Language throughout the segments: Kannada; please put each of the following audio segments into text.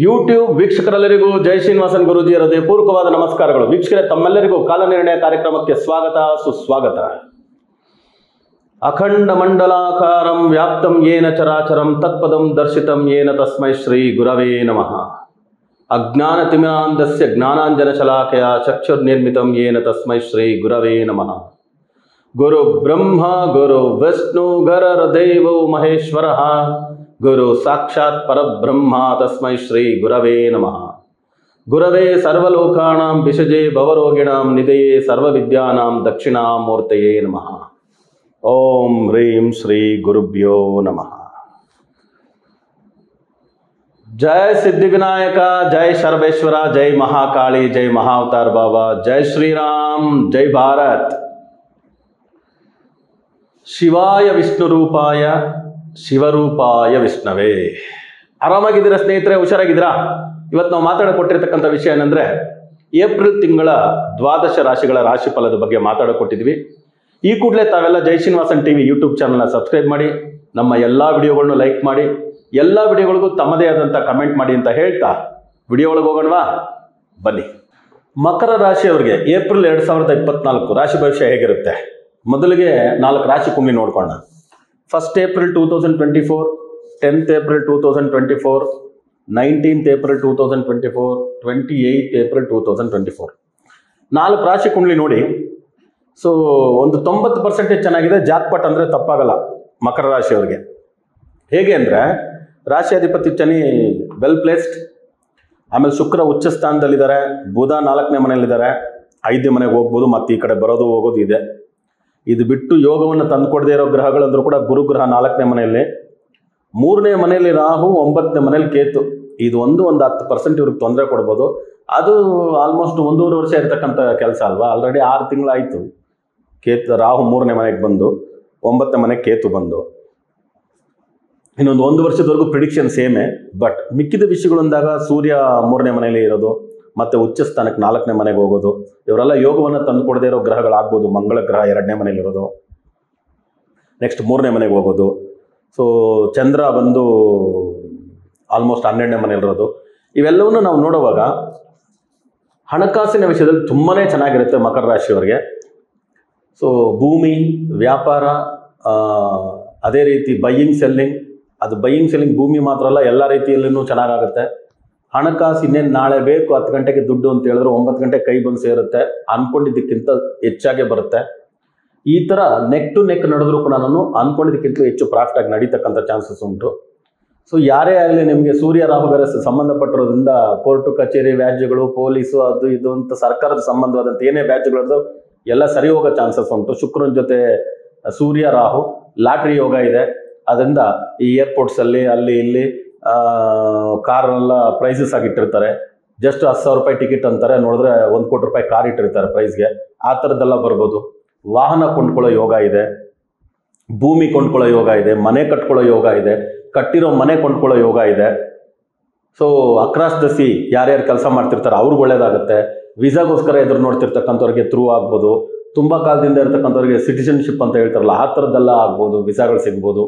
ಯೂಟ್ಯೂಬ್ ವೀಕ್ಷಕರೆಲ್ಲರಿಗೂ ಜೈ ಶ್ರೀನಿವಾಸನ್ ಗುರೂಜಿಯರ ಹೃದಯಪೂರ್ವಕವಾದ ನಮಸ್ಕಾರಗಳು. ವೀಕ್ಷಕರೇ, ತಮ್ಮೆಲ್ಲರಿಗೂ ಕಾಲನಿರ್ಣಯ ಕಾರ್ಯಕ್ರಮಕ್ಕೆ ಸ್ವಾಗತ ಸುಸ್ವಾಗತ. ಅಖಂಡ ಮಂಡಲಾಕಾರಂ ವ್ಯಾಪ್ತಂ ಯೇನ ಚರಾಚರಂ ತತ್ಪದಂ ದರ್ಶಿತಂ ಯೇನ ತಸ್ಮೈ ಶ್ರೀ ಗುರವೇ ನಮಃ. ಅಜ್ಞಾನತಿಮಿರಾಂಧಸ್ಯ ಜ್ಞಾನಾಂಜನ ಶಲಾಕಯ ಚಕ್ಷುರ್ನಿರ್ಮಿತಂ ಯೇನ ತಸ್ಮೈ ಶ್ರೀ ಗುರವೇ ನಮಃ. ಗುರು ಬ್ರಹ್ಮ ಗುರು ವಿಷ್ಣು ಗುರುರ್ದೇವೋ ಮಹೇಶ್ವರಃ ಗುರು ಸಾಕ್ಷಾತ್ ಪರಬ್ರಹ್ಮ ತಸ್ಮೈ ಶ್ರೀ ಗುರವೇ ನಮಃ. ಗುರವೇ ಸರ್ವಲೋಕಾನಾಂ ವಿಷಜೇ ಭವರೋಗಿಣಾಂ ನಿಧಯೇ ಸರ್ವವಿದ್ಯಾನಾಂ ದಕ್ಷಿಣಾಮೂರ್ತಯೇ ನಮಃ. ಓಂ ಹ್ರೀಂ ಶ್ರೀ ಗುರುಭ್ಯೋ ನಮಃ. ಜೈ ಸಿದ್ಧಿವಿನಾಯಕ, ಜೈ ಸರ್ವೇಶ್ವರ, ಜೈ ಮಹಾಕಾಳಿ, ಜೈ ಮಹಾವತಾರ್ ಬಾಬಾ, ಜೈ ಶ್ರೀರಾಮ್, ಜೈ ಭಾರತ್. ಶಿವಾಯ ವಿಷ್ಣು ರೂಪಾಯ ಶಿವರೂಪಾಯ ವಿಷ್ಣವೇ. ಆರಾಮಾಗಿದ್ದೀರಾ ಸ್ನೇಹಿತರೆ? ಹುಷಾರಾಗಿದ್ದೀರಾ? ಇವತ್ತು ನಾವು ಮಾತಾಡಿಕೊಟ್ಟಿರ್ತಕ್ಕಂಥ ವಿಷಯ ಏನಂದರೆ, ಏಪ್ರಿಲ್ ತಿಂಗಳ ದ್ವಾದಶ ರಾಶಿಗಳ ರಾಶಿ ಫಲದ ಬಗ್ಗೆ ಮಾತಾಡಿಕೊಟ್ಟಿದ್ವಿ. ಈ ಕೂಡಲೇ ತಾವೆಲ್ಲ ಜೈ ಶ್ರೀನಿವಾಸನ್ ಟಿವಿ ಯೂಟ್ಯೂಬ್ ಚಾನಲ್ನ ಸಬ್ಸ್ಕ್ರೈಬ್ ಮಾಡಿ, ನಮ್ಮ ಎಲ್ಲ ವಿಡಿಯೋಗಳನ್ನೂ ಲೈಕ್ ಮಾಡಿ, ಎಲ್ಲ ವಿಡಿಯೋಗಳಿಗೂ ತಮ್ಮದೇ ಆದಂಥ ಕಮೆಂಟ್ ಮಾಡಿ ಅಂತ ಹೇಳ್ತಾ ವಿಡಿಯೋ ಒಳಗೆ ಹೋಗೋಣವಾ? ಬನ್ನಿ. ಮಕರ ರಾಶಿಯವರಿಗೆ ಏಪ್ರಿಲ್ 2024 ರಾಶಿ ಭವಿಷ್ಯ ಹೇಗಿರುತ್ತೆ? ಮೊದಲಿಗೆ 4 ರಾಶಿ ಕುಂಬಳಿ ನೋಡ್ಕೊಳ್ಳೋಣ. 1st April 2024, 10th April 2024, 19th April 2024, 28th April 2024. 4 ರಾಶಿ ಕುಂಡಲಿ ನೋಡಿ. ಸೊ ಒಂದು 90% ಚೆನ್ನಾಗಿದೆ. ಜಾಕ್ಪಾಟ್ ಅಂದರೆ ತಪ್ಪಾಗಲ್ಲ ಮಕರ ರಾಶಿಯವರಿಗೆ. ಹೇಗೆ ಅಂದರೆ, ರಾಶಿಯಾಧಿಪತಿ ಶನಿ ವೆಲ್ ಪ್ಲೇಸ್ಡ್, ಆಮೇಲೆ ಶುಕ್ರ ಉಚ್ಚ ಸ್ಥಾನದಲ್ಲಿದ್ದಾರೆ, ಬುಧ 4ನೇ ಮನೆಯಲ್ಲಿದ್ದಾರೆ, 5ನೇ ಮನೆಗೆ ಹೋಗ್ಬೋದು, ಮತ್ತು ಈ ಕಡೆ ಬರೋದು ಹೋಗೋದು ಇದೆ. ಇದು ಬಿಟ್ಟು ಯೋಗವನ್ನು ತಂದುಕೊಡದೇ ಇರೋ ಗ್ರಹಗಳಂದ್ರೂ ಕೂಡ ಗುರುಗ್ರಹ 4ನೇ ಮನೆಯಲ್ಲಿ, 3ನೇ ಮನೆಯಲ್ಲಿ ರಾಹು, 9ನೇ ಮನೆಯಲ್ಲಿ ಕೇತು. ಇದು ಒಂದು 10% ಇವ್ರಿಗೆ ತೊಂದರೆ ಕೊಡ್ಬೋದು. ಅದು ಆಲ್ಮೋಸ್ಟ್ 1.5 ವರ್ಷ ಇರತಕ್ಕಂಥ ಕೆಲಸ ಅಲ್ವಾ. ಆಲ್ರೆಡಿ 6 ತಿಂಗಳಾಯಿತು ರಾಹು 3ನೇ ಮನೆಗೆ ಬಂದು, 9ನೇ ಮನೆಗೆ ಕೇತು ಬಂದು. ಇನ್ನೊಂದು 1 ವರ್ಷದವರೆಗೂ ಪ್ರಿಡಿಕ್ಷನ್ ಸೇಮೇ. ಬಟ್ ಮಿಕ್ಕಿದ ವಿಷಯಗಳು ಅಂದಾಗ ಸೂರ್ಯ 3ನೇ ಮನೆಯಲ್ಲಿ ಇರೋದು, ಮತ್ತು ಉಚ್ಚ ಸ್ಥಾನಕ್ಕೆ 4ನೇ ಮನೆಗೆ ಹೋಗೋದು, ಇವರೆಲ್ಲ ಯೋಗವನ್ನು ತಂದುಕೊಡದೇ ಇರೋ ಗ್ರಹಗಳಾಗ್ಬೋದು. ಮಂಗಳ ಗ್ರಹ 2ನೇ ಮನೆಯಲ್ಲಿರೋದು, ನೆಕ್ಸ್ಟ್ 3ನೇ ಮನೆಗೆ ಹೋಗೋದು. ಸೊ ಚಂದ್ರ ಬಂದು ಆಲ್ಮೋಸ್ಟ್ 12ನೇ ಮನೆಯಲ್ಲಿರೋದು. ಇವೆಲ್ಲವನ್ನು ನಾವು ನೋಡುವಾಗ ಹಣಕಾಸಿನ ವಿಷಯದಲ್ಲಿ ತುಂಬಾ ಚೆನ್ನಾಗಿರುತ್ತೆ ಮಕರ ರಾಶಿಯವರಿಗೆ. ಸೊ ಭೂಮಿ ವ್ಯಾಪಾರ, ಅದೇ ರೀತಿ ಬೈಯಿಂಗ್ ಸೆಲ್ಲಿಂಗ್. ಅದು ಬೈಯಿಂಗ್ ಸೆಲ್ಲಿಂಗ್ ಭೂಮಿ ಮಾತ್ರ ಅಲ್ಲ, ಎಲ್ಲ ರೀತಿಯಲ್ಲೂ ಚೆನ್ನಾಗಾಗುತ್ತೆ. ಹಣಕಾಸು ಇನ್ನೇನು ನಾಳೆ ಬೇಕು 10 ಗಂಟೆಗೆ ದುಡ್ಡು ಅಂತ ಹೇಳಿದ್ರೆ 9 ಗಂಟೆ ಕೈ ಬಂದು ಸೇರುತ್ತೆ, ಅಂದ್ಕೊಂಡಿದ್ದಕ್ಕಿಂತ ಹೆಚ್ಚಾಗೆ ಬರುತ್ತೆ. ಈ ಥರ ನೆಕ್ ಟು ನೆಕ್ ನಡೆದ್ರೂ ಕೂಡ ನಾನು ಅಂದ್ಕೊಂಡಿದ್ದಕ್ಕಿಂತ ಹೆಚ್ಚು ಪ್ರಾಫಿಟ್ ಆಗಿ ನಡೀತಕ್ಕಂಥ ಚಾನ್ಸಸ್ ಉಂಟು. ಸೊ ಯಾರೇ ಆಗಲಿ, ನಿಮಗೆ ಸೂರ್ಯ ರಾಹು ಬೇರೆ ಸಂಬಂಧಪಟ್ಟಿರೋದ್ರಿಂದ ಕೋರ್ಟು ಕಚೇರಿ ವ್ಯಾಜ್ಯಗಳು, ಪೊಲೀಸು, ಅದು ಇದು ಅಂತ ಸರ್ಕಾರದ ಸಂಬಂಧವಾದಂಥ ಏನೇ ವ್ಯಾಜ್ಯಗಳದ್ದು ಎಲ್ಲ ಸರಿ ಹೋಗೋ ಚಾನ್ಸಸ್ ಉಂಟು. ಶುಕ್ರನ ಜೊತೆ ಸೂರ್ಯ ರಾಹು, ಲಾಟ್ರಿ ಯೋಗ ಇದೆ. ಅದರಿಂದ ಈ ಏರ್ಪೋರ್ಟ್ಸಲ್ಲಿ ಅಲ್ಲಿ ಇಲ್ಲಿ ಕಾರೆಲ್ಲ ಪ್ರೈಸಸ್ ಆಗಿಟ್ಟಿರ್ತಾರೆ. ಜಸ್ಟ್ 10,000 ರೂಪಾಯಿ ಟಿಕೆಟ್ ಅಂತಾರೆ, ನೋಡಿದ್ರೆ 1 ಕೋಟಿ ರೂಪಾಯಿ ಕಾರ್ ಇಟ್ಟಿರ್ತಾರೆ ಪ್ರೈಸ್ಗೆ. ಆ ಥರದ್ದೆಲ್ಲ ಬರ್ಬೋದು. ವಾಹನ ಕೊಂಡ್ಕೊಳ್ಳೋ ಯೋಗ ಇದೆ, ಭೂಮಿ ಕೊಂಡ್ಕೊಳ್ಳೋ ಯೋಗ ಇದೆ, ಮನೆ ಕಟ್ಕೊಳ್ಳೋ ಯೋಗ ಇದೆ, ಕಟ್ಟಿರೋ ಮನೆ ಕೊಂಡ್ಕೊಳ್ಳೋ ಯೋಗ ಇದೆ. ಸೊ ಅಕ್ರಾಸ್ ದ ಸಿ ಯಾರ್ಯಾರು ಕೆಲಸ ಮಾಡ್ತಿರ್ತಾರೆ ಅವ್ರಿಗೆ ಒಳ್ಳೇದಾಗುತ್ತೆ. ವೀಸಾಗೋಸ್ಕರ ಎದುರು ನೋಡ್ತಿರ್ತಕ್ಕಂಥವ್ರಿಗೆ ಥ್ರೂ ಆಗ್ಬೋದು. ತುಂಬ ಕಾಲದಿಂದ ಇರ್ತಕ್ಕಂಥವ್ರಿಗೆ ಸಿಟಿಜನ್ಶಿಪ್ ಅಂತ ಹೇಳ್ತಾರಲ್ಲ, ಆ ಥರದ್ದೆಲ್ಲ ಆಗ್ಬೋದು, ವೀಸಾಗಳು ಸಿಗ್ಬೋದು.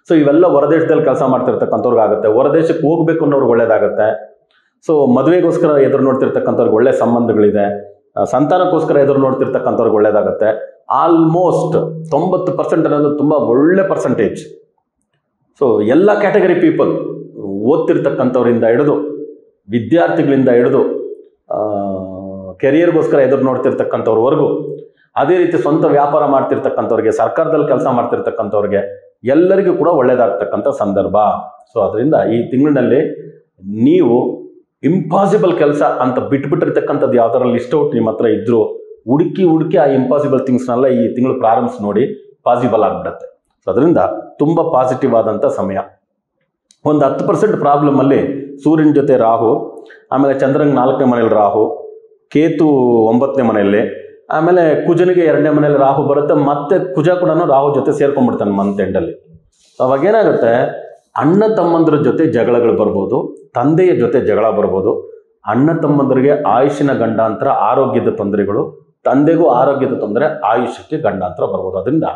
ಸೊ ಇವೆಲ್ಲ ಹೊರದೇಶದಲ್ಲಿ ಕೆಲಸ ಮಾಡ್ತಿರ್ತಕ್ಕಂಥವ್ರಿಗೆ ಆಗುತ್ತೆ. ಹೊರದೇಶಕ್ಕೆ ಹೋಗ್ಬೇಕು ಅನ್ನೋರ್ಗೆ ಒಳ್ಳೇದಾಗುತ್ತೆ. ಸೊ ಮದುವೆಗೋಸ್ಕರ ಎದುರು ನೋಡ್ತಿರ್ತಕ್ಕಂಥವ್ರಿಗೆ ಒಳ್ಳೆ ಸಂಬಂಧಗಳಿದೆ. ಸಂತಾನಕ್ಕೋಸ್ಕರ ಎದುರು ನೋಡ್ತಿರ್ತಕ್ಕಂಥವ್ರಿಗೆ ಒಳ್ಳೇದಾಗುತ್ತೆ. ಆಲ್ಮೋಸ್ಟ್ 90% ಅನ್ನೋದು ತುಂಬ ಒಳ್ಳೆ ಪರ್ಸೆಂಟೇಜ್. ಸೊ ಎಲ್ಲ ಕ್ಯಾಟಗರಿ ಪೀಪಲ್, ಓದ್ತಿರ್ತಕ್ಕಂಥವ್ರಿಂದ ಹಿಡಿದು ವಿದ್ಯಾರ್ಥಿಗಳಿಂದ ಹಿಡಿದು ಕೆರಿಯರ್ಗೋಸ್ಕರ ಎದುರು ನೋಡ್ತಿರ್ತಕ್ಕಂಥವ್ರವರೆಗೂ, ಅದೇ ರೀತಿ ಸ್ವಂತ ವ್ಯಾಪಾರ ಮಾಡ್ತಿರ್ತಕ್ಕಂಥವ್ರಿಗೆ, ಸರ್ಕಾರದಲ್ಲಿ ಕೆಲಸ ಮಾಡ್ತಿರ್ತಕ್ಕಂಥವ್ರಿಗೆ ಎಲ್ಲರಿಗೂ ಕೂಡ ಒಳ್ಳೆಯದಾಗ್ತಕ್ಕಂಥ ಸಂದರ್ಭ. ಸೊ ಅದರಿಂದ ಈ ತಿಂಗಳಿನಲ್ಲಿ ನೀವು ಇಂಪಾಸಿಬಲ್ ಕೆಲಸ ಅಂತ ಬಿಟ್ಬಿಟ್ಟಿರ್ತಕ್ಕಂಥದ್ದು ಯಾವ್ದಾರ ಲಿಸ್ಟ್ ಔಟ್ ನಿಮ್ಮ ಹತ್ರ ಇದ್ದರೂ ಹುಡುಕಿ ಆ ಇಂಪಾಸಿಬಲ್ ಥಿಂಗ್ಸ್ನೆಲ್ಲ ಈ ತಿಂಗಳು ಪ್ರಾರಂಭಿಸಿ ನೋಡಿ, ಪಾಸಿಬಲ್ ಆಗಿಬಿಡುತ್ತೆ. ಸೊ ಅದರಿಂದ ತುಂಬ ಪಾಸಿಟಿವ್ ಆದಂಥ ಸಮಯ. ಒಂದು 10% ಪ್ರಾಬ್ಲಮಲ್ಲಿ ಸೂರ್ಯನ ಜೊತೆ ರಾಹು, ಆಮೇಲೆ ಚಂದ್ರನಿಗೆ 4ನೇ ಮನೆಯಲ್ಲಿ ರಾಹು, ಕೇತು 9ನೇ ಮನೆಯಲ್ಲಿ, ಆಮೇಲೆ ಕುಜನಿಗೆ 2ನೇ ಮನೆಯಲ್ಲಿ ರಾಹು ಬರುತ್ತೆ. ಮತ್ತೆ ಕುಜ ಕೂಡ ರಾಹು ಜೊತೆ ಸೇರ್ಕೊಂಡ್ಬಿಡ್ತಾನೆ ಮಂತ್ ಎಂಡಲ್ಲಿ. ಅವಾಗೇನಾಗುತ್ತೆ, ಅಣ್ಣ ತಮ್ಮಂದ್ರ ಜೊತೆ ಜಗಳಗಳು ಬರ್ಬೋದು, ತಂದೆಯ ಜೊತೆ ಜಗಳ ಬರ್ಬೋದು. ಅಣ್ಣ ತಮ್ಮಂದರಿಗೆ ಆಯುಷ್ಯನ ಗಂಡಾಂತರ, ಆರೋಗ್ಯದ ತೊಂದರೆಗಳು, ತಂದೆಗೂ ಆರೋಗ್ಯದ ತೊಂದರೆ, ಆಯುಷ್ಯಕ್ಕೆ ಗಂಡಾಂತರ ಬರ್ಬೋದು. ಅದರಿಂದ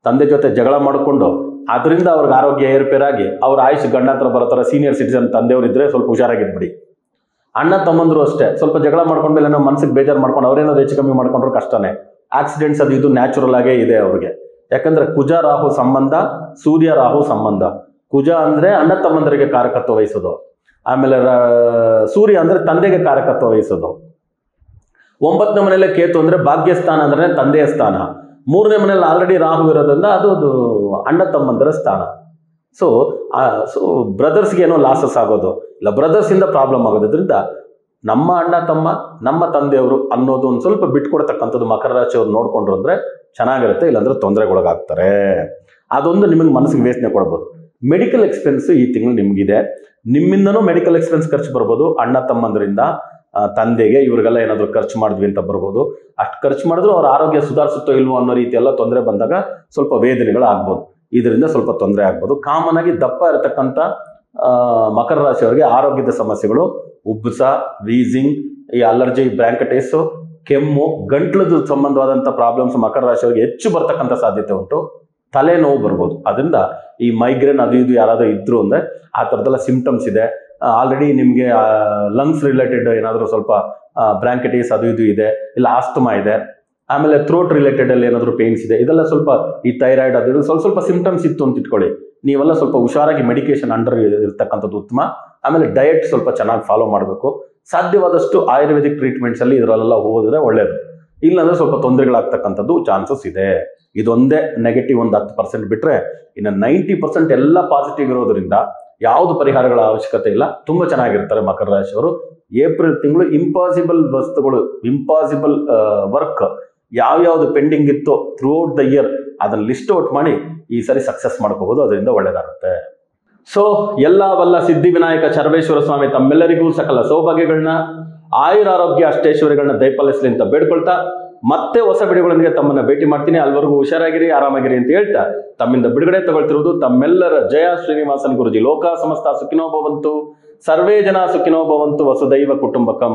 ತಂದೆ ಜೊತೆ ಜಗಳ ಮಾಡಿಕೊಂಡು ಅದರಿಂದ ಅವ್ರಿಗೆ ಆರೋಗ್ಯ ಏರ್ಪೇರಾಗಿ ಅವ್ರ ಆಯುಷ್ ಗಂಡಾಂತರ ಬರೋ ಥರ ಸೀನಿಯರ್ ಸಿಟಿಸನ್ ತಂದೆಯವರಿದ್ರೆ ಸ್ವಲ್ಪ ಹುಷಾರಾಗಿದ್ಬಿಡಿ. ಅಣ್ಣ ತಮ್ಮಂದ್ರು ಅಷ್ಟೇ, ಸ್ವಲ್ಪ ಜಗಳ ಮಾಡ್ಕೊಂಡ್ಮೇಲೆ ಏನೋ ಮನಸ್ಸಿಗೆ ಬೇಜಾರು ಮಾಡ್ಕೊಂಡು ಅವ್ರೇನಾದ್ರು ಹೆಚ್ಚು ಕಮ್ಮಿ ಮಾಡ್ಕೊಂಡ್ರು ಕಷ್ಟನೇ. ಆಕ್ಸಿಡೆಂಟ್ಸ್ ಅದು ಇದು ನ್ಯಾಚುರಲ್ ಆಗೇ ಇದೆ ಅವ್ರಿಗೆ. ಯಾಕಂದ್ರೆ ಕುಜ ರಾಹು ಸಂಬಂಧ, ಸೂರ್ಯ ರಾಹು ಸಂಬಂಧ. ಕುಜ ಅಂದ್ರೆ ಅಣ್ಣ ತಮ್ಮಂದರಿಗೆ ಕಾರಕತ್ವ ವಹಿಸೋದು, ಆಮೇಲೆ ಸೂರ್ಯ ಅಂದ್ರೆ ತಂದೆಗೆ ಕಾರಕತ್ವ ವಹಿಸೋದು. 9ನೇ ಮನೆಯಲ್ಲೇ ಕೇತು ಅಂದ್ರೆ ಭಾಗ್ಯಸ್ಥಾನ ಅಂದ್ರೆ ತಂದೆಯ ಸ್ಥಾನ. 3ನೇ ಮನೆಯಲ್ಲಿ ಆಲ್ರೆಡಿ ರಾಹು ಇರೋದ್ರಿಂದ ಅದು ಅಣ್ಣ ತಮ್ಮಂದರ ಸ್ಥಾನ. ಸೊ ಬ್ರದರ್ಸ್ಗೆ ಏನೋ ಲಾಸಸ್ ಆಗೋದು ಇಲ್ಲ, ಬ್ರದರ್ಸ್ ಇಂದ ಪ್ರಾಬ್ಲಮ್ ಆಗೋದ್ರಿಂದ ನಮ್ಮ ಅಣ್ಣ ತಮ್ಮ ನಮ್ಮ ತಂದೆಯವರು ಅನ್ನೋದು ಒಂದು ಸ್ವಲ್ಪ ಬಿಟ್ಕೊಡ್ತಕ್ಕಂಥದ್ದು ಮಕರ ರಾಶಿಯವ್ರು ನೋಡ್ಕೊಂಡ್ರು ಅಂದ್ರೆ ಚೆನ್ನಾಗಿರುತ್ತೆ, ಇಲ್ಲಾಂದ್ರೆ ತೊಂದರೆಗೊಳಗಾಗ್ತಾರೆ. ಅದೊಂದು ನಿಮಗೆ ಮನಸ್ಸಿಗೆ ವೇದನೆ ಕೊಡ್ಬೋದು. ಮೆಡಿಕಲ್ ಎಕ್ಸ್ಪೆನ್ಸ್ ಈ ತಿಂಗಳು ನಿಮಗಿದೆ, ನಿಮ್ಮಿಂದನೂ ಮೆಡಿಕಲ್ ಎಕ್ಸ್ಪೆನ್ಸ್ ಖರ್ಚು ಬರ್ಬೋದು. ಅಣ್ಣ ತಮ್ಮಂದರಿಂದ ತಂದೆಗೆ ಇವ್ರಿಗೆಲ್ಲ ಏನಾದರೂ ಖರ್ಚು ಮಾಡಿದ್ವಿ ಅಂತ ಬರ್ಬೋದು. ಅಷ್ಟು ಖರ್ಚು ಮಾಡಿದ್ರು ಅವ್ರ ಆರೋಗ್ಯ ಸುಧಾರಿಸುತ್ತೋ ಇಲ್ವೋ ಅನ್ನೋ ರೀತಿ ಎಲ್ಲ ತೊಂದರೆ ಬಂದಾಗ ಸ್ವಲ್ಪ ವೇದನೆಗಳು ಆಗ್ಬೋದು, ಇದರಿಂದ ಸ್ವಲ್ಪ ತೊಂದರೆ ಆಗ್ಬೋದು. ಕಾಮನ್ ಆಗಿ ದಪ್ಪ ಇರತಕ್ಕಂಥ ಮಕರ ರಾಶಿಯವರಿಗೆ ಆರೋಗ್ಯದ ಸಮಸ್ಯೆಗಳು, ಉಬ್ಬಸ, ವೀಸಿಂಗ್, ಈ ಅಲರ್ಜಿ, ಬ್ರಾಂಕಟೈಸು, ಕೆಮ್ಮು, ಗಂಟ್ಲದ ಸಂಬಂಧವಾದಂಥ ಪ್ರಾಬ್ಲಮ್ಸ್ ಮಕರ ರಾಶಿಯವರಿಗೆ ಹೆಚ್ಚು ಬರ್ತಕ್ಕಂಥ ಸಾಧ್ಯತೆ ಉಂಟು. ತಲೆನೋವು ಬರ್ಬೋದು. ಅದರಿಂದ ಈ ಮೈಗ್ರೇನ್ ಅದು ಇದು ಯಾರಾದರೂ ಇದ್ರು ಅಂದರೆ ಆ ಥರದ್ದೆಲ್ಲ ಸಿಂಪ್ಟಮ್ಸ್ ಇದೆ. ಆಲ್ರೆಡಿ ನಿಮಗೆ ಲಂಗ್ಸ್ ರಿಲೇಟೆಡ್ ಏನಾದರೂ ಸ್ವಲ್ಪ ಬ್ರಾಂಕೈಟಿಸ್ ಅದು ಇದು ಇದೆ, ಇಲ್ಲ ಆಸ್ತಮಾ ಇದೆ, ಆಮೇಲೆ ಥ್ರೋಟ್ ರಿಲೇಟೆಡ್ ಅಲ್ಲಿ ಏನಾದರೂ ಪೇನ್ಸ್ ಇದೆ, ಇದೆಲ್ಲ ಸ್ವಲ್ಪ ಈ ಥೈರಾಯ್ಡ್ ಅದು ಸ್ವಲ್ಪ ಸಿಂಪ್ಟಮ್ಸ್ ಇತ್ತು ಅಂತ ಇಟ್ಕೊಳ್ಳಿ. ನೀವೆಲ್ಲ ಸ್ವಲ್ಪ ಹುಷಾರಾಗಿ ಮೆಡಿಕೇಶನ್ ಅಂಡರ್ ಇರ್ತಕ್ಕಂಥದ್ದು ಉತ್ತಮ. ಆಮೇಲೆ ಡಯಟ್ ಸ್ವಲ್ಪ ಚೆನ್ನಾಗಿ ಫಾಲೋ ಮಾಡಬೇಕು. ಸಾಧ್ಯವಾದಷ್ಟು ಆಯುರ್ವೇದಿಕ್ ಟ್ರೀಟ್ಮೆಂಟ್ಸ್ ಅಲ್ಲಿ ಇದರಲ್ಲೆಲ್ಲ ಹೋದ್ರೆ ಒಳ್ಳೇದು, ಇಲ್ಲಾಂದ್ರೆ ಸ್ವಲ್ಪ ತೊಂದರೆಗಳಾಗ್ತಕ್ಕಂಥದ್ದು ಚಾನ್ಸಸ್ ಇದೆ. ಇದೊಂದೇ ನೆಗೆಟಿವ್ ಒಂದು 10% ಬಿಟ್ರೆ ಇನ್ನು 90% ಎಲ್ಲ ಪಾಸಿಟಿವ್ ಇರೋದ್ರಿಂದ ಯಾವುದು ಪರಿಹಾರಗಳ ಅವಶ್ಯಕತೆ ಇಲ್ಲ. ತುಂಬಾ ಚೆನ್ನಾಗಿರ್ತಾರೆ ಮಕರ ರಾಶಿಯವರು. ಏಪ್ರಿಲ್ ತಿಂಗಳು ಇಂಪಾಸಿಬಲ್ ವಸ್ತುಗಳು, ಇಂಪಾಸಿಬಲ್ ವರ್ಕ್ ಯಾವ್ಯಾವ್ದು ಪೆಂಡಿಂಗ್ ಇತ್ತೋ ಥ್ರೂಔಟ್ ದ ಇಯರ್ ಅದನ್ನ ಲಿಸ್ಟ್ ಔಟ್ ಮಾಡಿ ಈ ಸರಿ ಸಕ್ಸಸ್ ಮಾಡ್ಕೋಬಹುದು. ಅದರಿಂದ ಒಳ್ಳೇದಾಗುತ್ತೆ. ಸೊ ಎಲ್ಲ ಸಿದ್ಧಿವಿನಾಯಕ ಚರಬೇಶ್ವರ ಸ್ವಾಮಿ ತಮ್ಮೆಲ್ಲರಿಗೂ ಸಕಲ ಸೌಭಾಗ್ಯಗಳನ್ನ, ಆಯುರಾರೋಗ್ಯ ಅಷ್ಟೈಶ್ವರ್ಯಗಳನ್ನ ದಯಪಾಲಿಸಲಿ ಅಂತ ಬೇಡ್ಕೊಳ್ತಾ ಮತ್ತೆ ಹೊಸ ವಿಡಿಯೋಗಳೊಂದಿಗೆ ತಮ್ಮನ್ನ ಭೇಟಿ ಮಾಡ್ತೀನಿ. ಅಲ್ಲಿವರೆಗೂ ಹುಷಾರಾಗಿರಿ, ಆರಾಮಾಗಿರಿ ಅಂತ ಹೇಳ್ತಾ ತಮ್ಮಿಂದ ಬಿಡುಗಡೆ ತಗೊಳ್ತಿರುವುದು ತಮ್ಮೆಲ್ಲರ ಜಯ ಶ್ರೀನಿವಾಸನ್ ಗುರುಜಿ. ಲೋಕ ಸಮಸ್ತ ಸುಖಿನೋ ಭವಂತು, ಸರ್ವೇ ಜನ ಸುಖಿನೋ ಭವಂತು, ವಸುದೈವ ಕುಟುಂಬಕಂ.